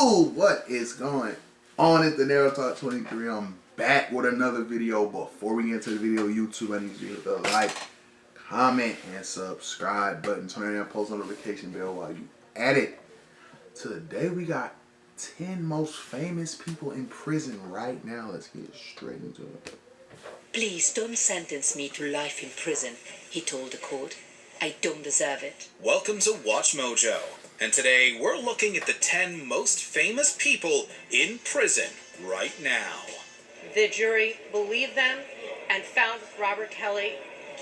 YouTube, what is going on? It's the Narrow Talk 23. I'm back with another video. Before we get into the video, YouTube, I need you to like, comment, and subscribe button. Turn on that post notification bell while you at it. Today we got 10 most famous people in prison right now. Let's get straight into it. Please don't sentence me to life in prison, he told the court. I don't deserve it. Welcome to Watch Mojo, and today we're looking at the 10 most famous people in prison right now. The jury believed them and found Robert Kelly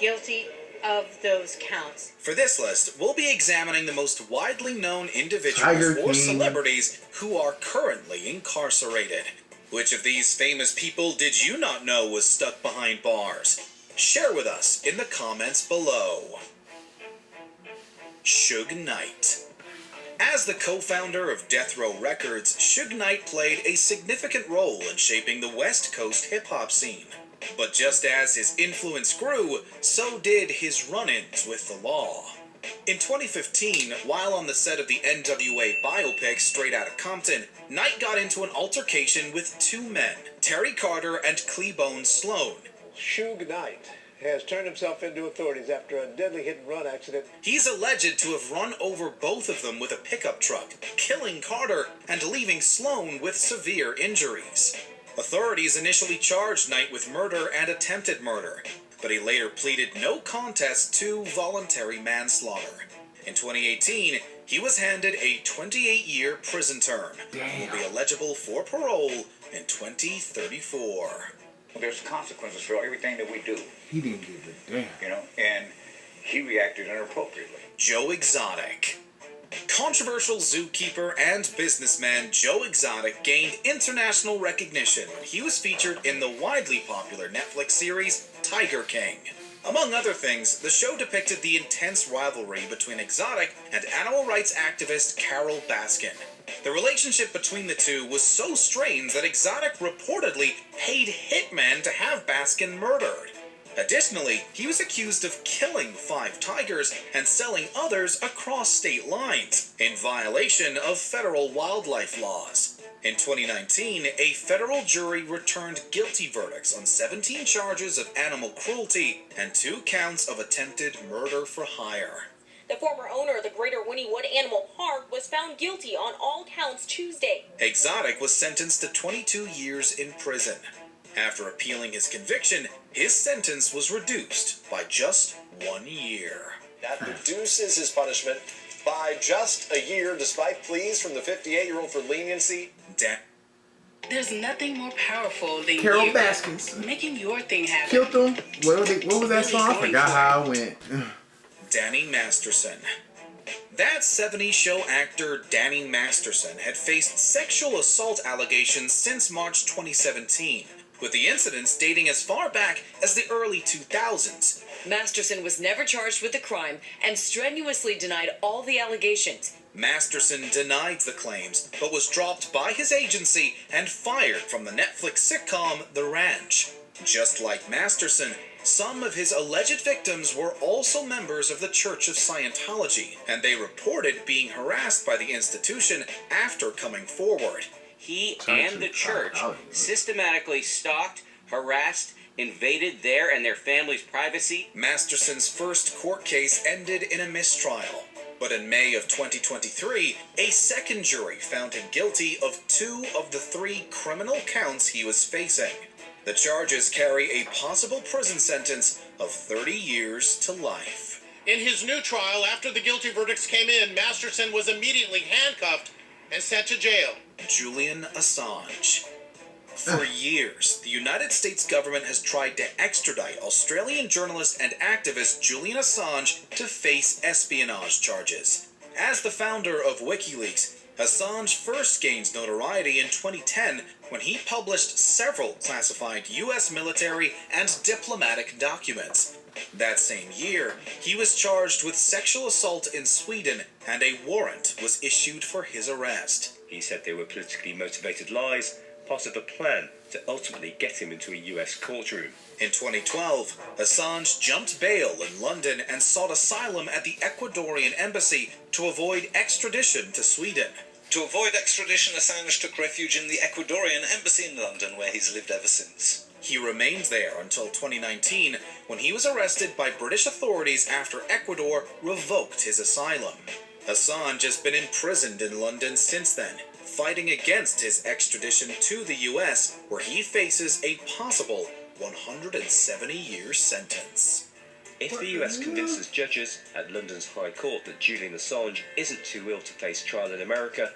guilty of those counts. For this list, we'll be examining the most widely known individuals or celebrities who are currently incarcerated. Which of these famous people did you not know was stuck behind bars? Share with us in the comments below. Suge Knight. As the co-founder of Death Row Records, Suge Knight played a significant role in shaping the West Coast hip-hop scene. But just as his influence grew, so did his run-ins with the law. In 2015, while on the set of the NWA biopic Straight Outta Compton, Knight got into an altercation with two men, Terry Carter and Cleabone Sloan. Suge Knight has turned himself into authorities after a deadly hit-and-run accident. He's alleged to have run over both of them with a pickup truck, killing Carter and leaving Sloan with severe injuries. Authorities initially charged Knight with murder and attempted murder, but he later pleaded no contest to voluntary manslaughter. In 2018, he was handed a 28-year prison term and will be eligible for parole in 2034. There's consequences for everything that we do. He didn't give a damn. You know, and he reacted inappropriately. Joe Exotic. Controversial zookeeper and businessman Joe Exotic gained international recognition when he was featured in the widely popular Netflix series Tiger King. Among other things, the show depicted the intense rivalry between Exotic and animal rights activist Carole Baskin. The relationship between the two was so strained that Exotic reportedly paid hitmen to have Baskin murdered. Additionally, he was accused of killing 5 tigers and selling others across state lines, in violation of federal wildlife laws. In 2019, a federal jury returned guilty verdicts on 17 charges of animal cruelty and 2 counts of attempted murder for hire. The former owner of the Greater Wynnewood Animal Park was found guilty on all counts Tuesday. Exotic was sentenced to 22 years in prison. After appealing his conviction, his sentence was reduced by just 1 year. That reduces his punishment by just a year, despite pleas from the 58-year-old for leniency. There's nothing more powerful than Carole you Baskins making your thing happen. killed them. What was that song? I forgot how it went. Danny Masterson. That 70s show actor Danny Masterson had faced sexual assault allegations since March 2017, with the incidents dating as far back as the early 2000s. Masterson was never charged with the crime and strenuously denied all the allegations. Masterson denied the claims, but was dropped by his agency and fired from the Netflix sitcom The Ranch. Just like Masterson, some of his alleged victims were also members of the Church of Scientology, and they reported being harassed by the institution after coming forward. He and the church systematically stalked, harassed, invaded their and their family's privacy. Masterson's first court case ended in a mistrial. But in May of 2023, a second jury found him guilty of 2 of the 3 criminal counts he was facing. The charges carry a possible prison sentence of 30 years to life. In his new trial, after the guilty verdicts came in, Masterson was immediately handcuffed and sent to jail. Julian Assange. For years, the United States government has tried to extradite Australian journalist and activist Julian Assange to face espionage charges. As the founder of WikiLeaks, Assange first gained notoriety in 2010 when he published several classified U.S. military and diplomatic documents. That same year, he was charged with sexual assault in Sweden, and a warrant was issued for his arrest. He said they were politically motivated lies, part of a plan to ultimately get him into a US courtroom. In 2012, Assange jumped bail in London and sought asylum at the Ecuadorian embassy to avoid extradition to Sweden. To avoid extradition, Assange took refuge in the Ecuadorian embassy in London, where he's lived ever since. He remained there until 2019, when he was arrested by British authorities after Ecuador revoked his asylum. Assange has been imprisoned in London since then, fighting against his extradition to the US, where he faces a possible 170-year sentence. If the US convinces judges at London's High Court that Julian Assange isn't too ill to face trial in America,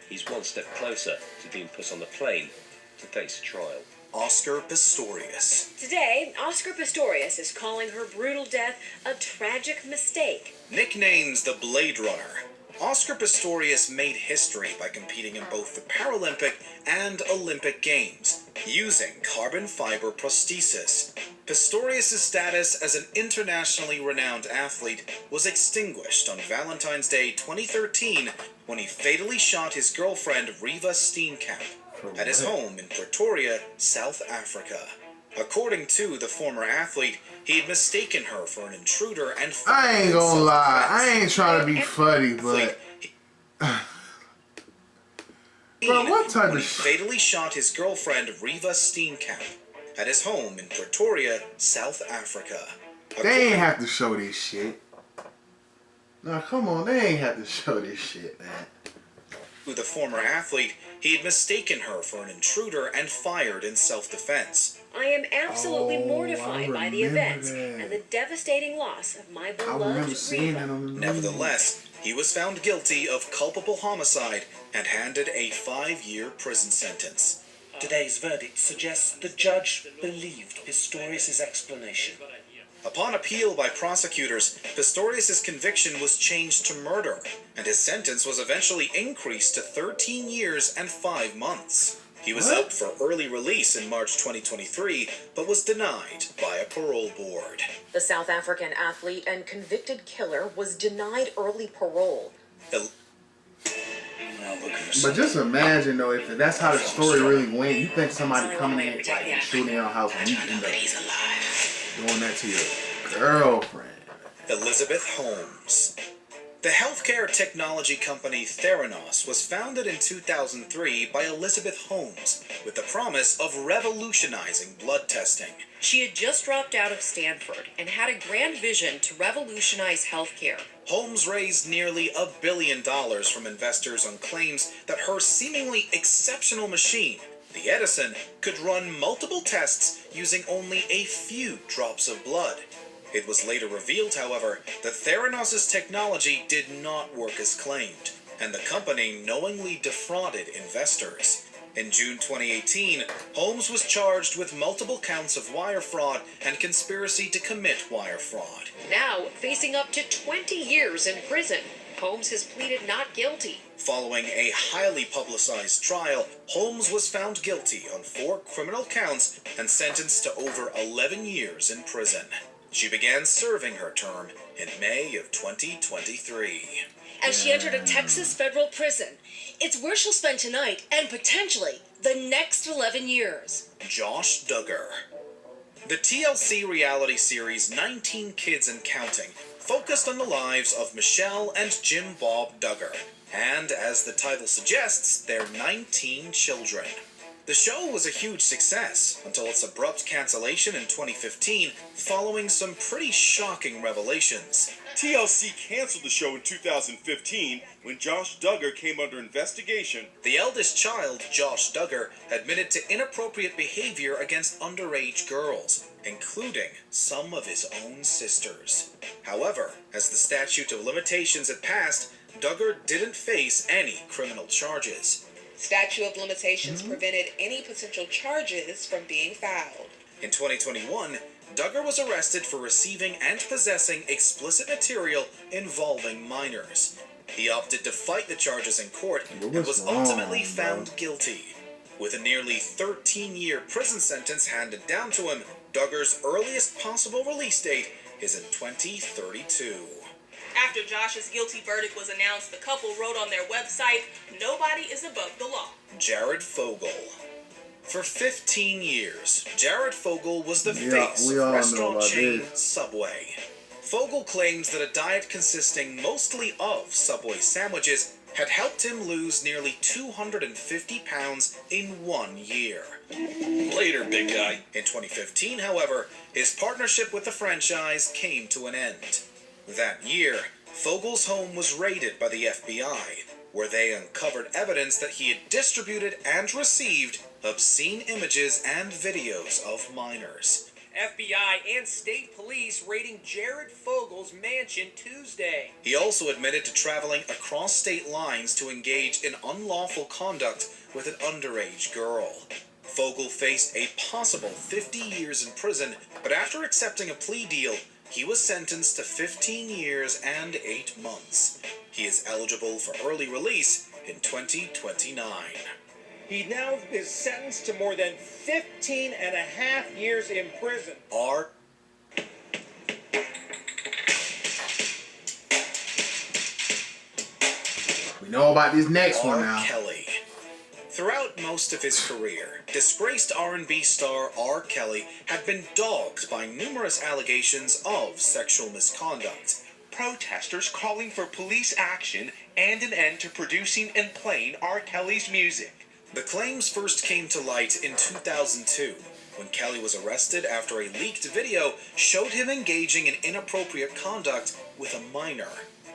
he's one step closer to being put on the plane to face trial. Oscar Pistorius. Today, Oscar Pistorius is calling her brutal death a tragic mistake. Nicknamed the Blade Runner, Oscar Pistorius made history by competing in both the Paralympic and Olympic Games, using carbon fiber prosthesis. Pistorius' status as an internationally renowned athlete was extinguished on Valentine's Day 2013 when he fatally shot his girlfriend Reeva Steenkamp at his home in Pretoria, South Africa. According to the former athlete, he had mistaken her for an intruder and I ain't gonna lie, I ain't trying to be funny, but bro, what type when of he fatally shot his girlfriend Reeva Steenkamp at his home in Pretoria, South Africa. They ain't have to show this shit. Nah, come on, they ain't have to show this shit, man. The former athlete, he had mistaken her for an intruder and fired in self-defense. I am absolutely mortified by the events and the devastating loss of my beloved Reeva. Nevertheless, he was found guilty of culpable homicide and handed a 5-year prison sentence. Today's verdict suggests the judge believed Pistorius' explanation. Upon appeal by prosecutors, Pistorius' conviction was changed to murder, and his sentence was eventually increased to 13 years and 5 months. He was up for early release in March 2023, but was denied by a parole board. The South African athlete and convicted killer was denied early parole. But just imagine though, if that's how the story really went, you think somebody coming in like shooting your house and you end up doing that to your girlfriend. Elizabeth Holmes. The healthcare technology company Theranos was founded in 2003 by Elizabeth Holmes with the promise of revolutionizing blood testing. She had just dropped out of Stanford and had a grand vision to revolutionize healthcare. Holmes raised nearly $1 billion from investors on claims that her seemingly exceptional machine, the Edison, could run multiple tests using only a few drops of blood. It was later revealed, however, that Theranos' technology did not work as claimed, and the company knowingly defrauded investors. In June 2018, Holmes was charged with multiple counts of wire fraud and conspiracy to commit wire fraud. Now, facing up to 20 years in prison, Holmes has pleaded not guilty. Following a highly publicized trial, Holmes was found guilty on 4 criminal counts and sentenced to over 11 years in prison. She began serving her term in May of 2023. As she entered a Texas federal prison, it's where she'll spend tonight and potentially the next 11 years. Josh Duggar. The TLC reality series 19 Kids and Counting focused on the lives of Michelle and Jim Bob Duggar, and as the title suggests, their 19 children. The show was a huge success until its abrupt cancellation in 2015 following some pretty shocking revelations. TLC canceled the show in 2015 when Josh Duggar came under investigation. The eldest child, Josh Duggar, admitted to inappropriate behavior against underage girls, including some of his own sisters. However, as the statute of limitations had passed, Duggar didn't face any criminal charges. Statute of limitations prevented any potential charges from being filed. In 2021, Duggar was arrested for receiving and possessing explicit material involving minors. He opted to fight the charges in court and was ultimately found guilty. With a nearly 13-year prison sentence handed down to him, Duggar's earliest possible release date is in 2032. After Josh's guilty verdict was announced, the couple wrote on their website, "Nobody is above the law." Jared Fogle. For 15 years, Jared Fogle was the face of restaurant chain Subway. Fogle claims that a diet consisting mostly of Subway sandwiches had helped him lose nearly 250 pounds in 1 year. Later, big guy. In 2015, however, his partnership with the franchise came to an end. That year, Fogel's home was raided by the FBI, where they uncovered evidence that he had distributed and received obscene images and videos of minors. FBI and state police raiding Jared Fogel's mansion Tuesday. He also admitted to traveling across state lines to engage in unlawful conduct with an underage girl. Fogel faced a possible 50 years in prison, but after accepting a plea deal, he was sentenced to 15 years and 8 months. He is eligible for early release in 2029. He now is sentenced to more than 15 and a half years in prison. We know about this next one now. R. Kelly. Throughout most of his career, disgraced R&B star R. Kelly had been dogged by numerous allegations of sexual misconduct. Protesters calling for police action and an end to producing and playing R. Kelly's music. The claims first came to light in 2002, when Kelly was arrested after a leaked video showed him engaging in inappropriate conduct with a minor.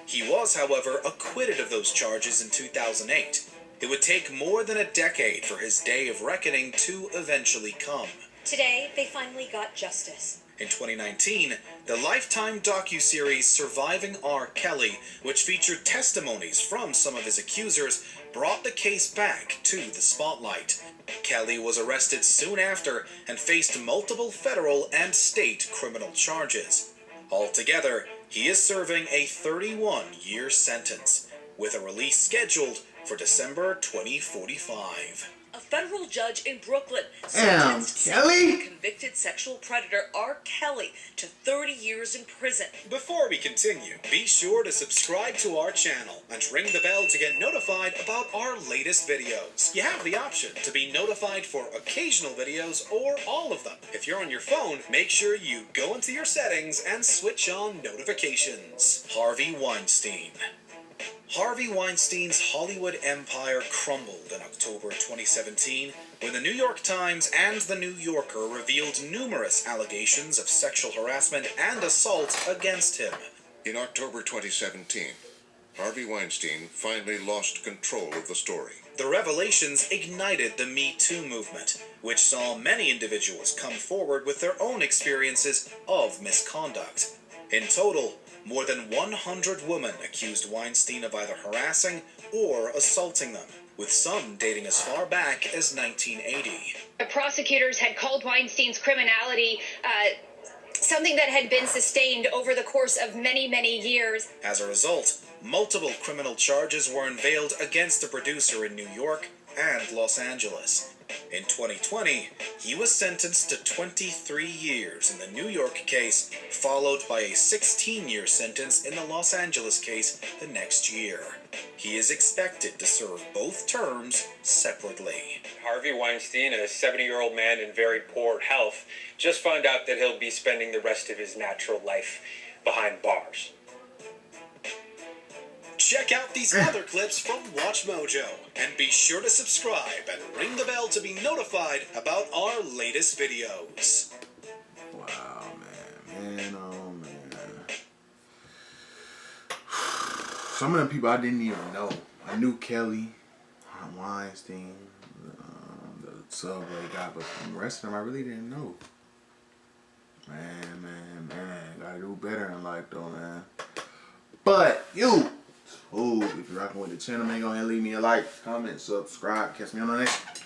He was, however, acquitted of those charges in 2008. It would take more than a decade for his day of reckoning to eventually come. Today, they finally got justice. In 2019, the Lifetime docuseries Surviving R. Kelly, which featured testimonies from some of his accusers, brought the case back to the spotlight. Kelly was arrested soon after and faced multiple federal and state criminal charges. Altogether, he is serving a 31-year sentence, with a release scheduled for December 2045. A federal judge in Brooklyn Damn, sentenced Kelly? convicted sexual predator R. Kelly to 30 years in prison. Before we continue, be sure to subscribe to our channel and ring the bell to get notified about our latest videos. You have the option to be notified for occasional videos or all of them. If you're on your phone, make sure you go into your settings and switch on notifications. Harvey Weinstein. Harvey Weinstein's Hollywood empire crumbled in October 2017 when the New York Times and the New Yorker revealed numerous allegations of sexual harassment and assault against him. In October 2017, Harvey Weinstein finally lost control of the story. The revelations ignited the Me Too movement, which saw many individuals come forward with their own experiences of misconduct. In total, more than 100 women accused Weinstein of either harassing or assaulting them, with some dating as far back as 1980. The prosecutors had called Weinstein's criminality something that had been sustained over the course of many, many years. As a result, multiple criminal charges were unveiled against the producer in New York and Los Angeles. In 2020, he was sentenced to 23 years in the New York case, followed by a 16-year sentence in the Los Angeles case the next year. He is expected to serve both terms separately. Harvey Weinstein, a 70-year-old man in very poor health, just found out that he'll be spending the rest of his natural life behind bars. Check out these other clips from WatchMojo, and be sure to subscribe and ring the bell to be notified about our latest videos. Wow, man, oh man. Some of them people I didn't even know. I knew Kelly, Weinstein, the Subway guy, but the rest of them I really didn't know. Man, gotta do better in life though, man. But you. If you're rocking with the channel, man, go ahead and leave me a like, comment, subscribe. Catch me on the next.